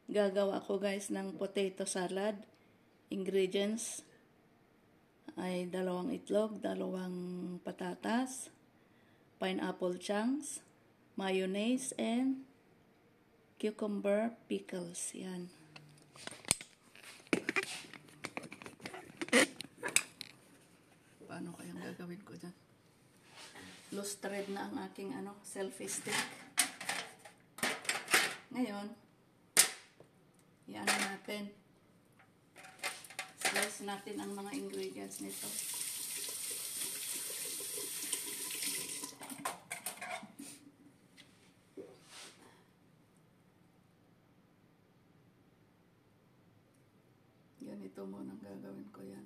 Gagawa ako guys ng potato salad. Ingredients ay 2 itlog, 2 patatas, pineapple chunks, mayonnaise, and cucumber pickles. Yan. Paano kayang gagawin ko dyan? Loose thread na ang aking selfie stick. Ngayon, yan natin. Slice natin ang mga ingredients nito. Ganito muna ang gagawin ko yan.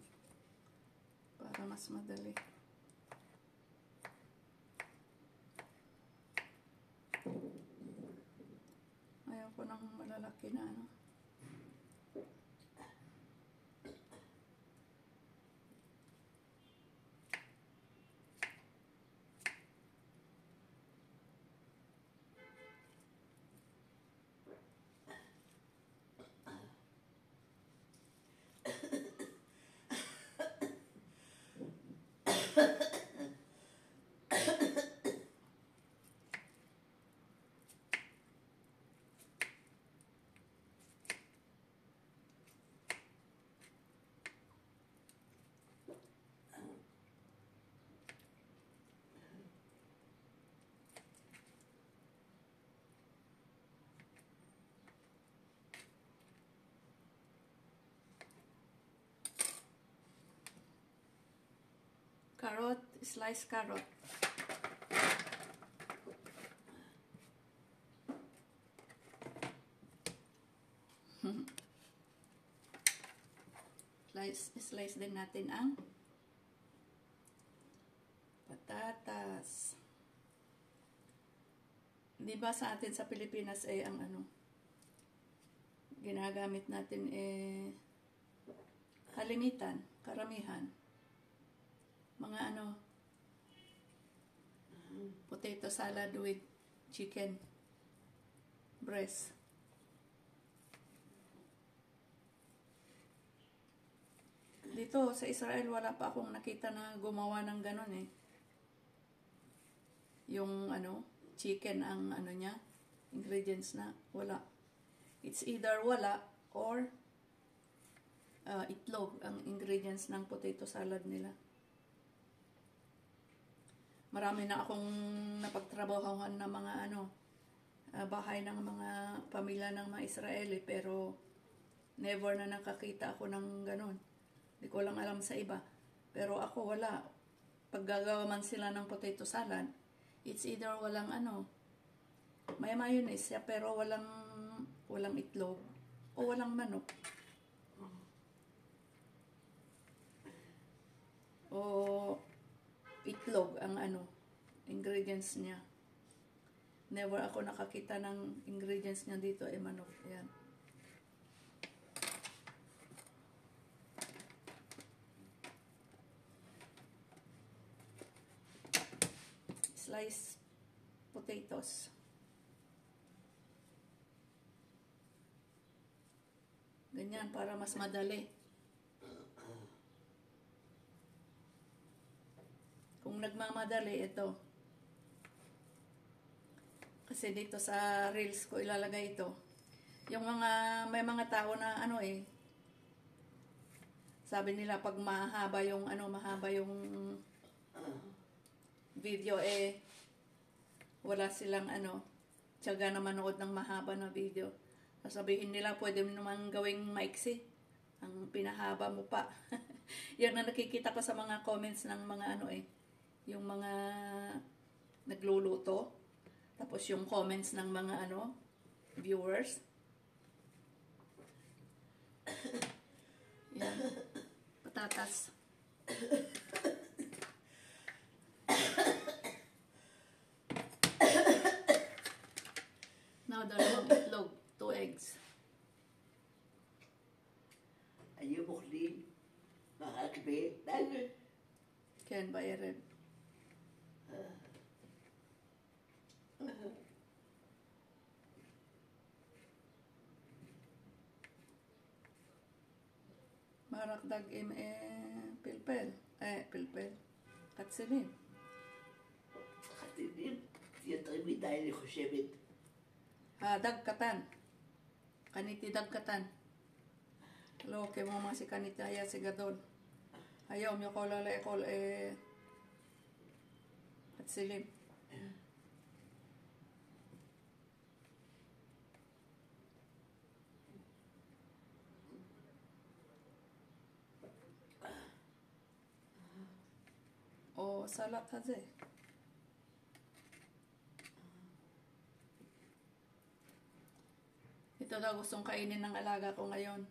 Para mas madali. Ayaw ko ng malalaki na carrot, sliced carrot. Slice din natin ang patatas. Di ba sa atin sa Pilipinas ang ginagamit natin kalimitan, karamihan. Mga potato salad with chicken breast. Dito sa Israel, wala pa akong nakita na gumawa ng ganon Yung chicken ang niya, ingredients na, wala. It's either wala or itlog ang ingredients ng potato salad nila. Marami na akong napagtrabahuhan na mga bahay ng mga pamilya ng mga Israeli, pero never na nakakita ako ng ganon. Hindi ko lang alam sa iba. Pero ako wala. Pag gagawa man sila ng potato salad, it's either walang may mayonnaise siya, pero walang itlog o walang manok. O itlog ang ingredients niya. Never ako nakakita ng ingredients niya dito manok. Yan. Slice potatoes. Ganyan para mas madali. Kung nagmamadali, ito. Kasi dito sa reels ko ilalagay ito. Yung may mga tao na sabi nila pag mahaba yung video wala silang tiyaga na manood ng mahaba na video. Sasabihin nila pwede naman gawing maiksi. Ang pinahaba mo pa. Yan na nakikita ko sa mga comments ng mga yung mga nagluluto. Tapos yung comments ng mga viewers. Yan. Patatas. Now, 2 itlog, 2 eggs. Ayun mo din. Makakabit. Ken Bayered. Marakdag im pilpel. pilpel. Katsinin. חתינים, יותר מדי אני חושבת. Dagkatan. Kaniti dagkatan. Lo, ke mo mga si kaniti haya si gadol. Ayaw, myo ko lala ekol katsilim. O salat haze. Ito daw gustong kainin ng alaga ko ngayon.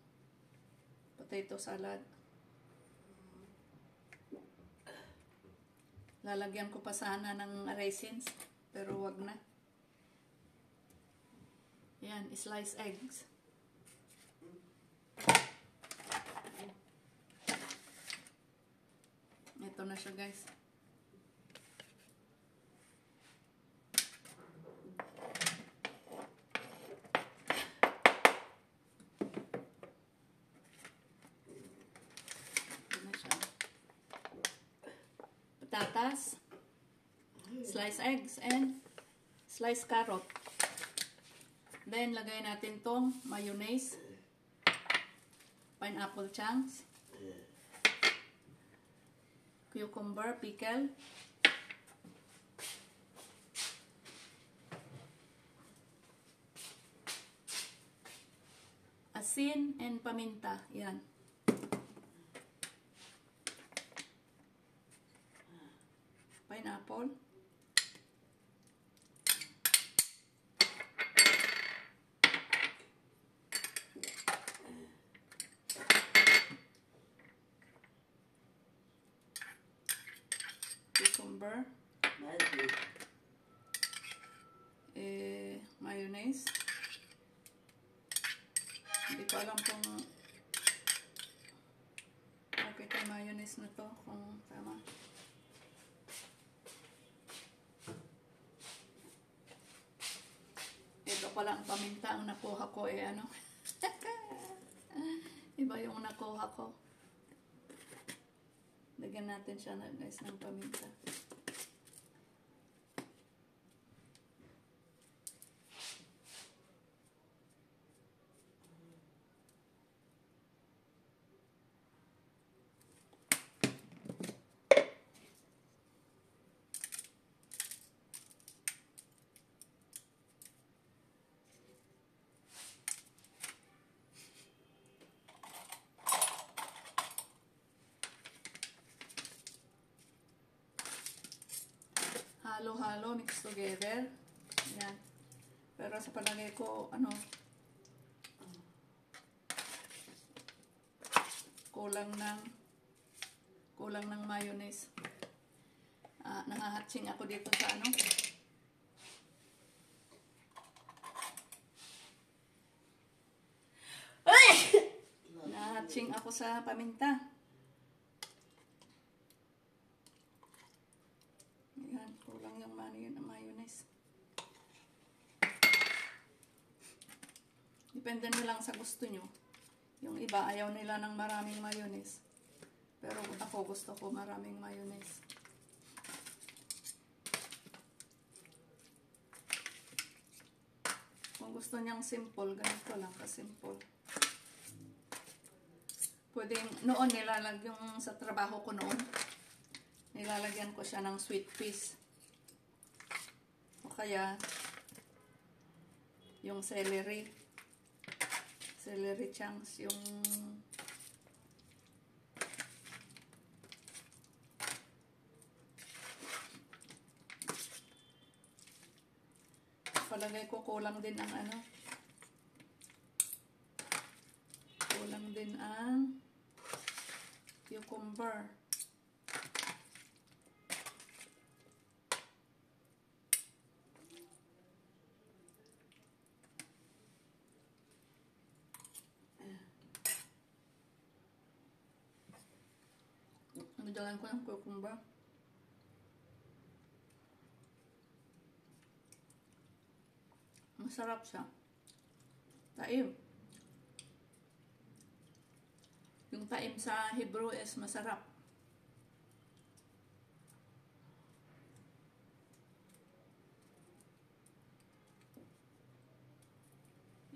Potato salad. Lalagyan ko pa sana ng raisins, pero wag na. Yan, sliced eggs. Ito na siya, guys. Patatas, sliced eggs, and sliced carrot. Then, lagay natin tong mayonnaise, pineapple chunks, cucumber, pickle, asin, and paminta. Yan. Pineapple. Cucumber. Mayonnaise. Hindi ko alam kung okay kay mayonnaise na to, kung tama. Ito pala ang paminta ang nakuha ko ano. Iba yung nakuha ko. Lagyan natin siya na guys ng paminta. Halo-halo, mix together. Yan. Pero sa palagay ko, kulang ng mayonnaise. Nangahatsing ako dito sa Nangahatsing ako sa paminta. Yan, kulang yung mayonnaise. Depende nyo lang sa gusto nyo. Yung iba, ayaw nila ng maraming mayonnaise. Pero ako gusto ko maraming mayonnaise. Kung gusto niyang simple, ganito lang ka-simple. Pwedeng, noon nilalagyan sa trabaho ko noon. Nilalagyan ko siya ng sweet peas. O kaya, yung celery chunks, yung palagay ko kulang din ang kulang din ang cucumber. Nagdalan ko ng cucumber. Masarap siya. Taim. Yung taim sa Hebrew is masarap.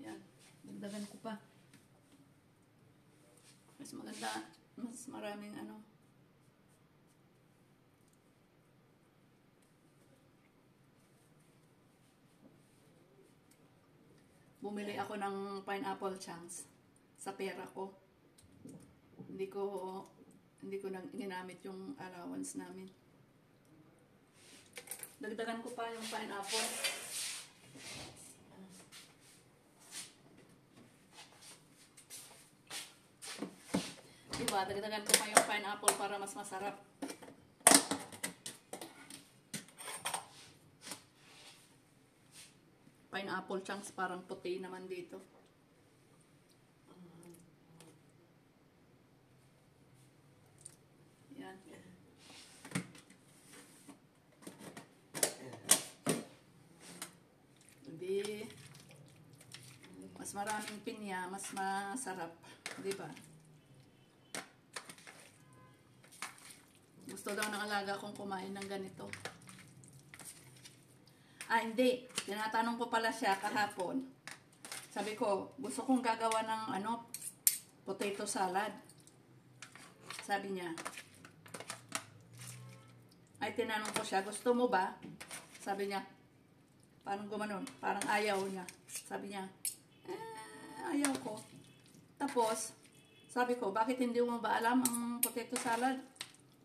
Yan. Dagdagan ko pa. Mas maganda. Mas maraming ano. Bumili ako ng pineapple chunks sa pera ko. Hindi ko nang ginamit yung allowance namin. Dagdagan ko pa yung pineapple. Diba? Dagdagan ko pa yung pineapple para mas masarap. Pineapple chunks parang puti naman dito. Yan. Hindi. Mas maraming pinya, mas masarap. Diba? Gusto daw ng alaga kong kumain ng ganito. Hindi. Tinatanong ko pala siya kahapon. Sabi ko, gusto kong gagawa ng potato salad. Sabi niya. Ay, tinanong ko siya, gusto mo ba? Sabi niya, parang gumanon, parang ayaw niya. Sabi niya, ayaw ko. Tapos, sabi ko, bakit hindi mo ba alam ang potato salad?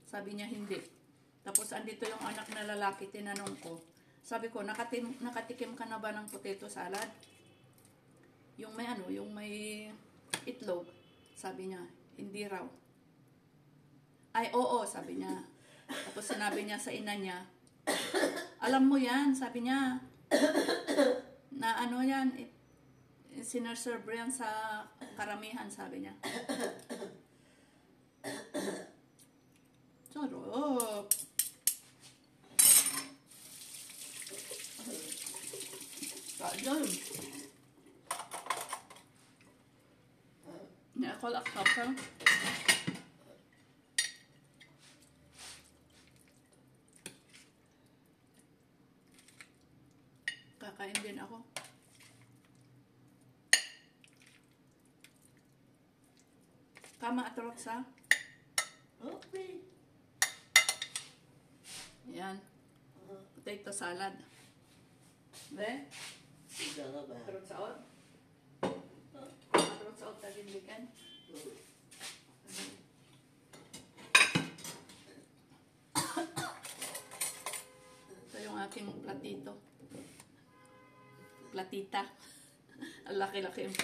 Sabi niya, hindi. Tapos, andito yung anak na lalaki, tinanong ko. Sabi ko, nakatikim ka na ba ng potato salad? Yung may yung may itlog. Sabi niya, hindi raw. Ay, oo, sabi niya. Tapos sinabi niya sa ina niya, alam mo yan, sabi niya, na yan, sinerserve yan sa karamihan, sabi niya. Sarap. Ayun. Nakakol akap ka. Kakain din ako. Kama at rotsa. Okay. Yan. Potato salad. Be? Sudah nga ba? Terus saot? Terus saot tadi bikin? Ito yung aking platito. Platita. Ang laki-laki yung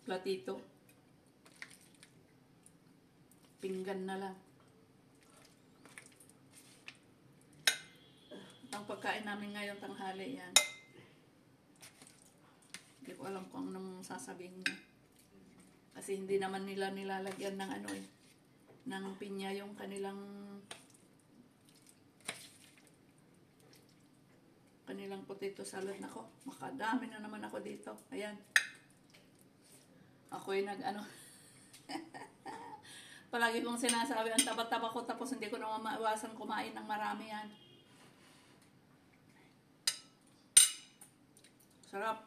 platito. Pinggan na lang. Ang pagkain namin ngayon tanghali yan. Hindi ko alam kung anong sasabihin niya. Kasi hindi naman nila nilalagyan ng ng pinya yung kanilang potato salad. Nako, makadami na naman ako dito. Ayan. Ako'y palagi kong sinasabi, ang taba-taba ko, tapos hindi ko naman maiwasan kumain ng marami yan. Sarap.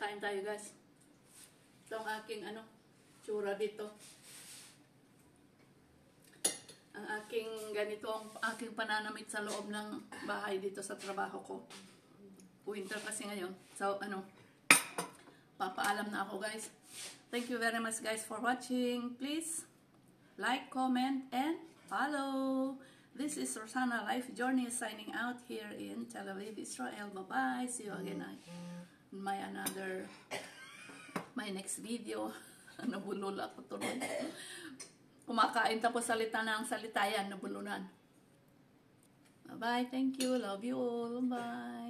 Kain tayo, guys. Ito ang aking tsura dito. Ang aking ganito ang aking pananamit sa loob ng bahay dito sa trabaho ko. Winter kasi ngayon. So, papaalam na ako, guys. Thank you very much, guys, for watching. Please like, comment, and follow. This is Rosanna Life Journey signing out here in Tel Aviv, Israel. Bye-bye. See you again in my next video. Nabulol ako tuloy. Kumakain tapos salita na ang salita yan, nabulunan. Bye-bye. Thank you. Love you all. Bye.